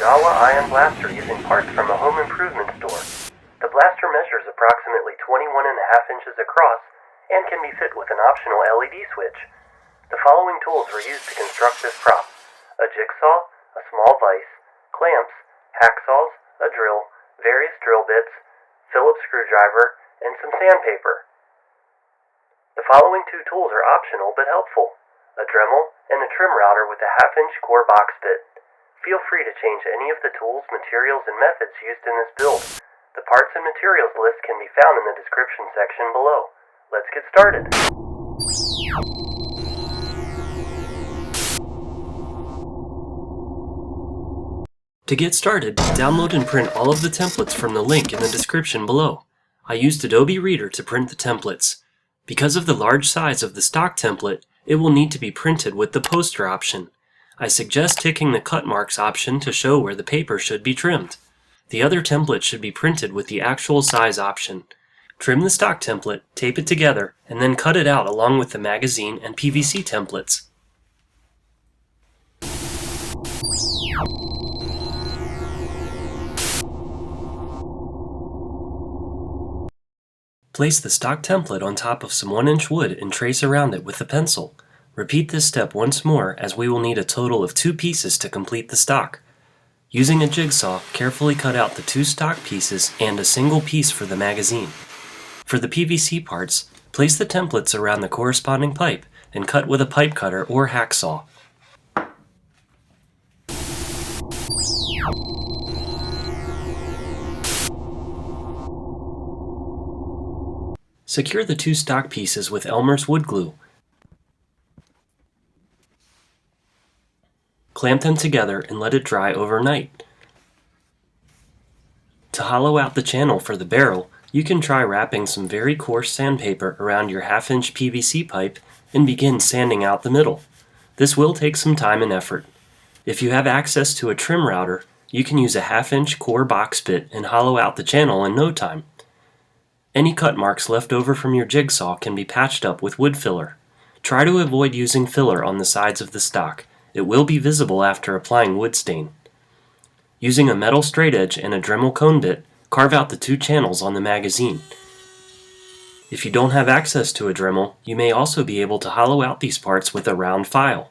Jawa Ion Blaster using parts from a home improvement store. The blaster measures approximately 21.5 inches across and can be fit with an optional LED switch. The following tools were used to construct this prop: a jigsaw, a small vise, clamps, hacksaws, a drill, various drill bits, Phillips Screwdriver, and some sandpaper. The following two tools are optional but helpful: a Dremel and a trim router with a 1/2-inch core box bit. Feel free to change any of the tools, materials, and methods used in this build. The parts and materials list can be found in the description section below. Let's get started. To get started, download and print all of the templates from the link in the description below. I used Adobe Reader to print the templates. Because of the large size of the stock template, it will need to be printed with the poster option. I suggest ticking the cut marks option to show where the paper should be trimmed. The other template should be printed with the actual size option. Trim the stock template, tape it together, and then cut it out along with the magazine and PVC templates. Place the stock template on top of some 1-inch wood and trace around it with a pencil. Repeat this step once more, as we will need a total of 2 pieces to complete the stock. Using a jigsaw, carefully cut out the 2 stock pieces and a single piece for the magazine. For the PVC parts, place the templates around the corresponding pipe and cut with a pipe cutter or hacksaw. Secure the 2 stock pieces with Elmer's wood glue. Clamp them together and let it dry overnight. To hollow out the channel for the barrel, you can try wrapping some very coarse sandpaper around your 1/2-inch PVC pipe and begin sanding out the middle. This will take some time and effort. If you have access to a trim router, you can use a 1/2-inch core box bit and hollow out the channel in no time. Any cut marks left over from your jigsaw can be patched up with wood filler. Try to avoid using filler on the sides of the stock. It will be visible after applying wood stain. Using a metal straight edge and a Dremel cone bit, carve out the 2 channels on the magazine. If you don't have access to a Dremel, you may also be able to hollow out these parts with a round file.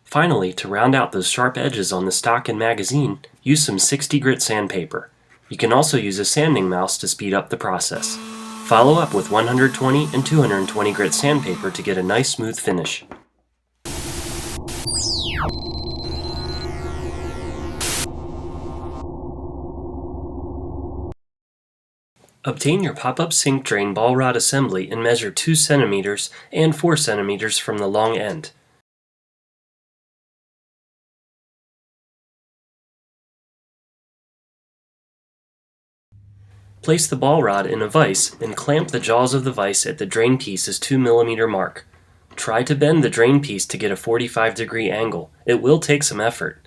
Finally, to round out those sharp edges on the stock and magazine, use some 60 grit sandpaper. You can also use a sanding mouse to speed up the process. Follow up with 120 and 220 grit sandpaper to get a nice smooth finish. Obtain your pop-up sink drain ball rod assembly and measure 2 cm and 4 cm from the long end. Place the ball rod in a vise and clamp the jaws of the vise at the drain piece's 2 mm mark. Try to bend the drain piece to get a 45-degree angle. It will take some effort.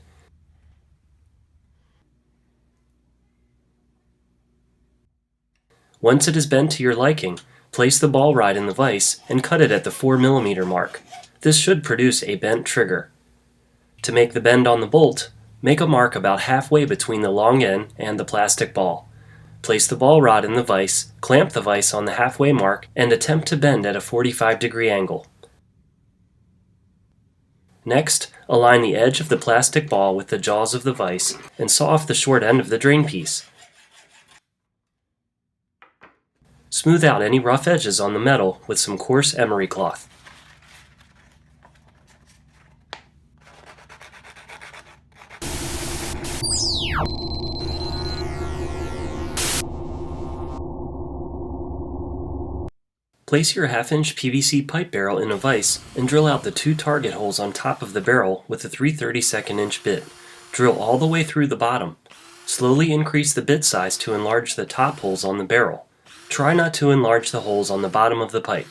Once it is bent to your liking, place the ball rod in the vise and cut it at the 4 mm mark. This should produce a bent trigger. To make the bend on the bolt, make a mark about halfway between the long end and the plastic ball. Place the ball rod in the vise, clamp the vise on the halfway mark, and attempt to bend at a 45-degree angle. Next, align the edge of the plastic ball with the jaws of the vise and saw off the short end of the drain piece. Smooth out any rough edges on the metal with some coarse emery cloth. Place your 1/2-inch PVC pipe barrel in a vise and drill out the 2 target holes on top of the barrel with a 3/32 inch bit. Drill all the way through the bottom. Slowly increase the bit size to enlarge the top holes on the barrel. Try not to enlarge the holes on the bottom of the pipe.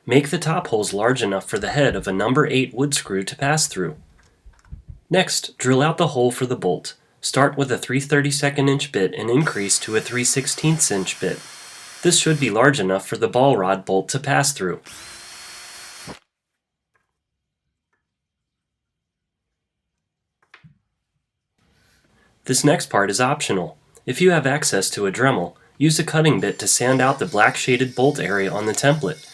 Make the top holes large enough for the head of a number 8 wood screw to pass through. Next, drill out the hole for the bolt. Start with a 3/32 inch bit and increase to a 3/16 inch bit. This should be large enough for the ball rod bolt to pass through. This next part is optional. If you have access to a Dremel, use a cutting bit to sand out the black shaded bolt area on the template.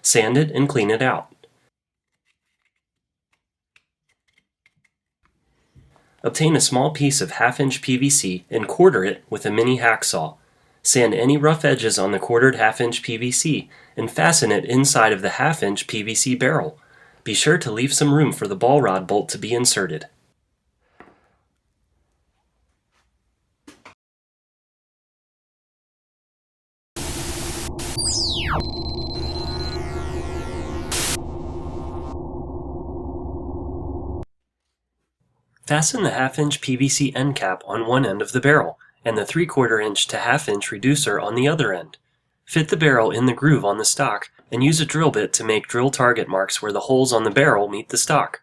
Sand it and clean it out. Obtain a small piece of 1/2-inch PVC and quarter it with a mini hacksaw. Sand any rough edges on the quartered 1/2-inch PVC and fasten it inside of the 1/2-inch PVC barrel. Be sure to leave some room for the ball rod bolt to be inserted. Fasten the 1/2-inch PVC end cap on one end of the barrel and the 3/4-inch to 1/2-inch reducer on the other end. Fit the barrel in the groove on the stock and use a drill bit to make drill target marks where the holes on the barrel meet the stock.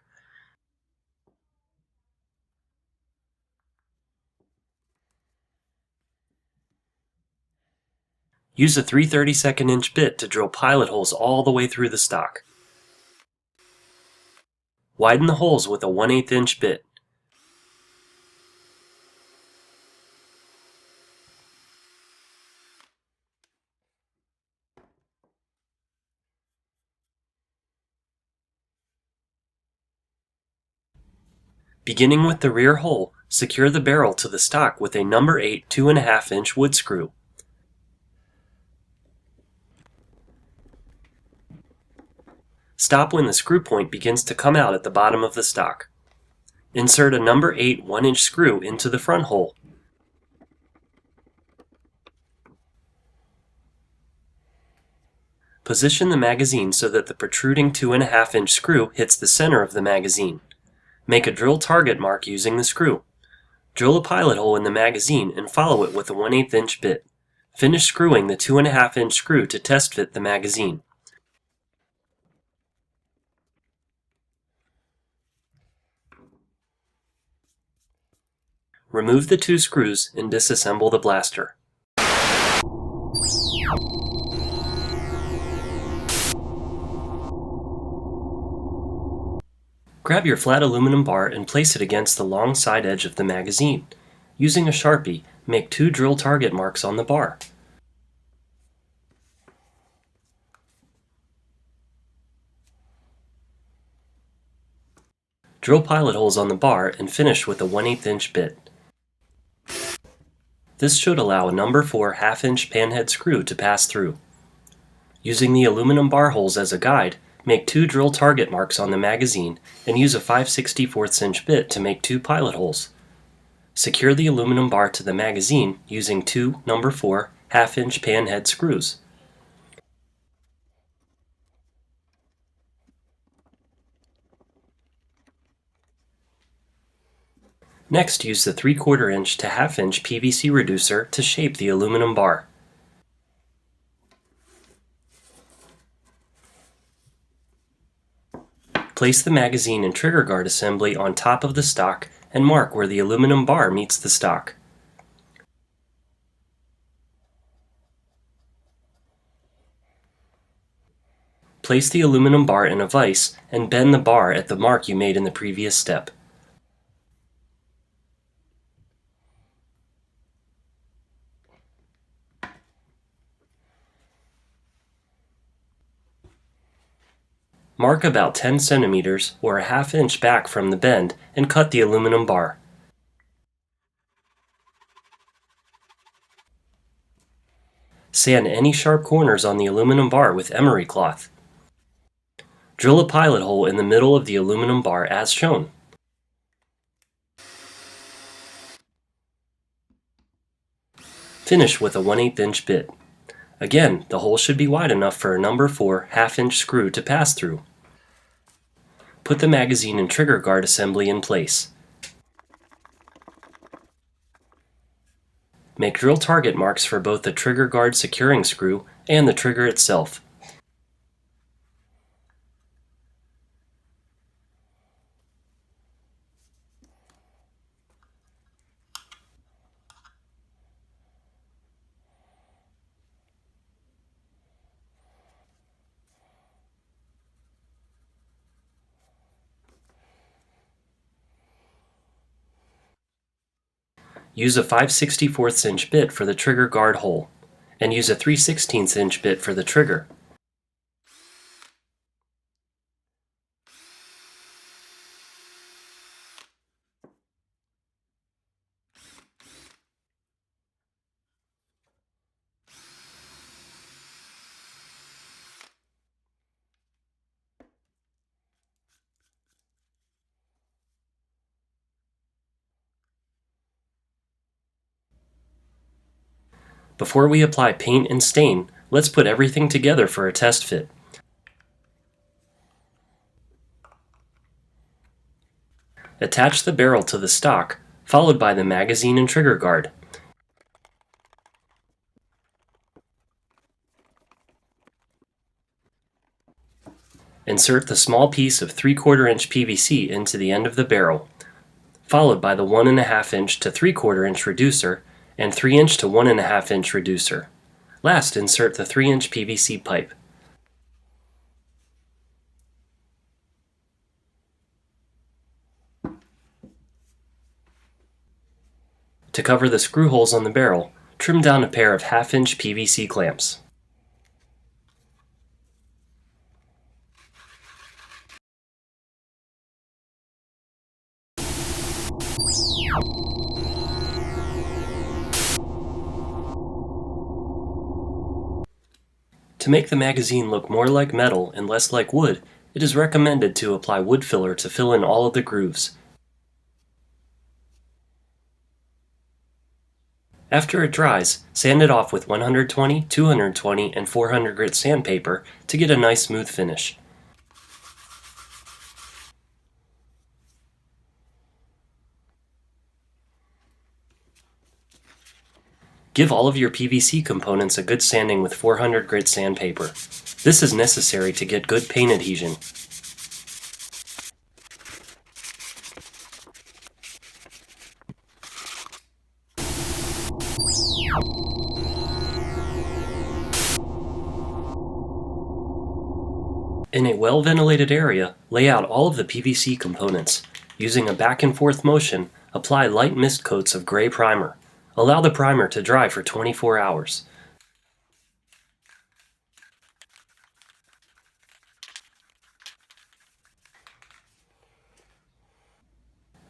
Use a 3/32 inch bit to drill pilot holes all the way through the stock. Widen the holes with a 1/8-inch bit. Beginning with the rear hole, secure the barrel to the stock with a No. 8 2.5-inch wood screw. Stop when the screw point begins to come out at the bottom of the stock. Insert a No. 8 1-inch screw into the front hole. Position the magazine so that the protruding 2.5-inch screw hits the center of the magazine. Make a drill target mark using the screw. Drill a pilot hole in the magazine and follow it with a 1/8-inch bit. Finish screwing the 2.5-inch screw to test fit the magazine. Remove the 2 screws and disassemble the blaster. Grab your flat aluminum bar and place it against the long side edge of the magazine. Using a Sharpie, make 2 drill target marks on the bar. Drill pilot holes on the bar and finish with a 1/8-inch bit. This should allow a No. 4 1/2-inch panhead screw to pass through. Using the aluminum bar holes as a guide, make 2 drill target marks on the magazine and use a 5/64-inch bit to make 2 pilot holes. Secure the aluminum bar to the magazine using 2 No. 4 1/2-inch panhead screws. Next, use the 3/4-inch to 1/2-inch PVC reducer to shape the aluminum bar. Place the magazine and trigger guard assembly on top of the stock and mark where the aluminum bar meets the stock. Place the aluminum bar in a vise and bend the bar at the mark you made in the previous step. Mark about 10 centimeters or a 1/2 inch back from the bend and cut the aluminum bar. Sand any sharp corners on the aluminum bar with emery cloth. Drill a pilot hole in the middle of the aluminum bar as shown. Finish with a 1/8-inch bit. Again, the hole should be wide enough for a No. 4 1/2-inch screw to pass through. Put the magazine and trigger guard assembly in place. Make drill target marks for both the trigger guard securing screw and the trigger itself. Use a 5/64 inch bit for the trigger guard hole, and use a 3/16 inch bit for the trigger. Before we apply paint and stain, let's put everything together for a test fit. Attach the barrel to the stock, followed by the magazine and trigger guard. Insert the small piece of 3/4 inch PVC into the end of the barrel, followed by the 1.5 inch to 3/4 inch reducer and 3 inch to 1.5 inch reducer. Last, insert the 3 inch PVC pipe. To cover the screw holes on the barrel, trim down a pair of 1/2 inch PVC clamps. To make the magazine look more like metal and less like wood, it is recommended to apply wood filler to fill in all of the grooves. After it dries, sand it off with 120, 220, and 400 grit sandpaper to get a nice smooth finish. Give all of your PVC components a good sanding with 400 grit sandpaper. This is necessary to get good paint adhesion. In a well-ventilated area, lay out all of the PVC components. Using a back and forth motion, apply light mist coats of gray primer. Allow the primer to dry for 24 hours.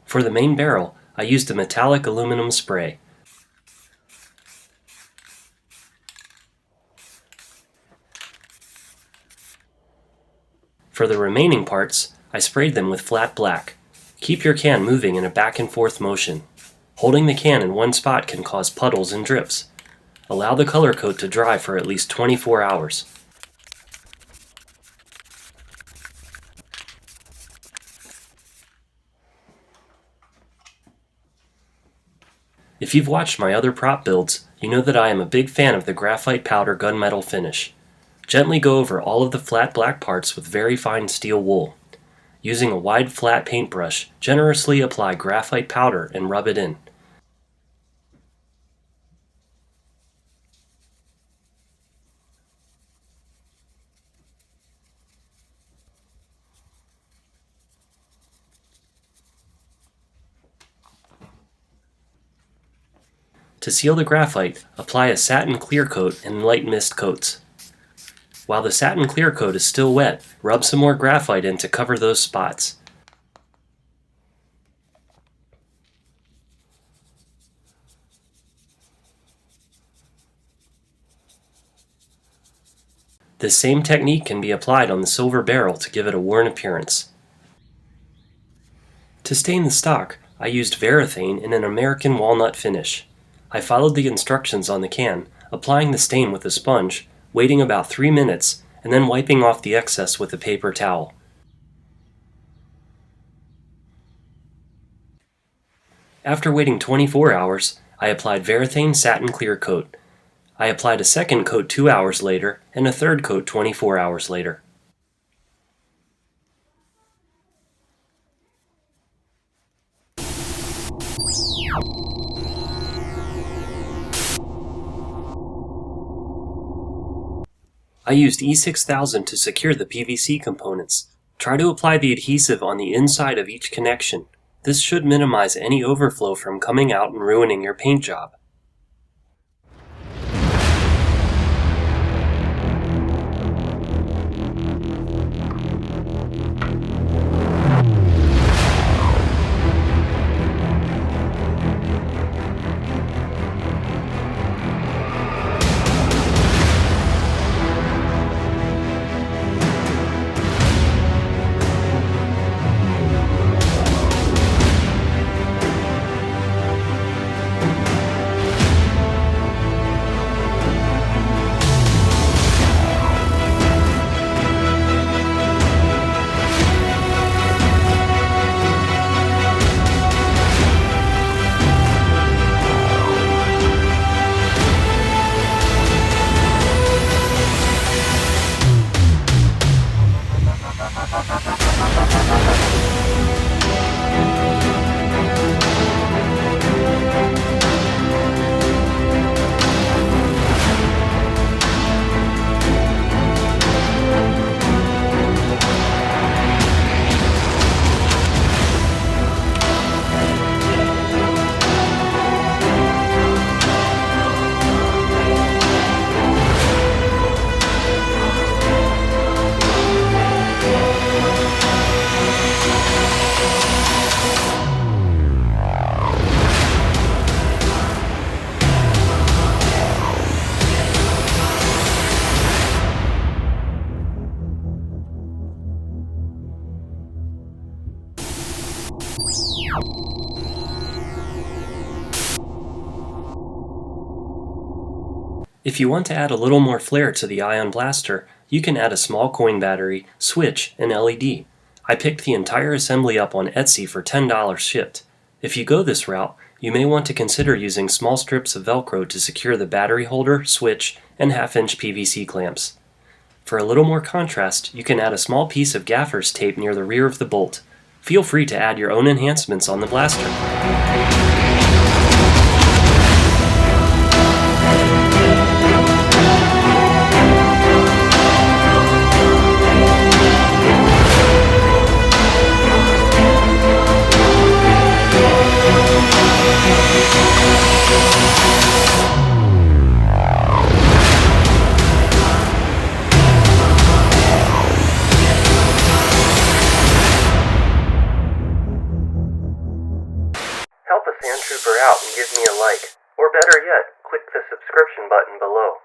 For the main barrel, I used a metallic aluminum spray. For the remaining parts, I sprayed them with flat black. Keep your can moving in a back and forth motion. Holding the can in one spot can cause puddles and drips. Allow the color coat to dry for at least 24 hours. If you've watched my other prop builds, you know that I am a big fan of the graphite powder gunmetal finish. Gently go over all of the flat black parts with very fine steel wool. Using a wide flat paintbrush, generously apply graphite powder and rub it in. To seal the graphite, apply a satin clear coat and light mist coats. While the satin clear coat is still wet, rub some more graphite in to cover those spots. This same technique can be applied on the silver barrel to give it a worn appearance. To stain the stock, I used Varathane in an American walnut finish. I followed the instructions on the can, applying the stain with a sponge, waiting about 3 minutes, and then wiping off the excess with a paper towel. After waiting 24 hours, I applied Varathane Satin Clear Coat. I applied a second coat 2 hours later, and a third coat 24 hours later. I used E6000 to secure the PVC components. Try to apply the adhesive on the inside of each connection. This should minimize any overflow from coming out and ruining your paint job. If you want to add a little more flair to the Ion Blaster, you can add a small coin battery, switch, and LED. I picked the entire assembly up on Etsy for $10 shipped. If you go this route, you may want to consider using small strips of Velcro to secure the battery holder, switch, and half-inch PVC clamps. For a little more contrast, you can add a small piece of gaffer's tape near the rear of the bolt. Feel free to add your own enhancements on the blaster. Help a sand trooper out and give me a like, or better yet, click the subscription button below.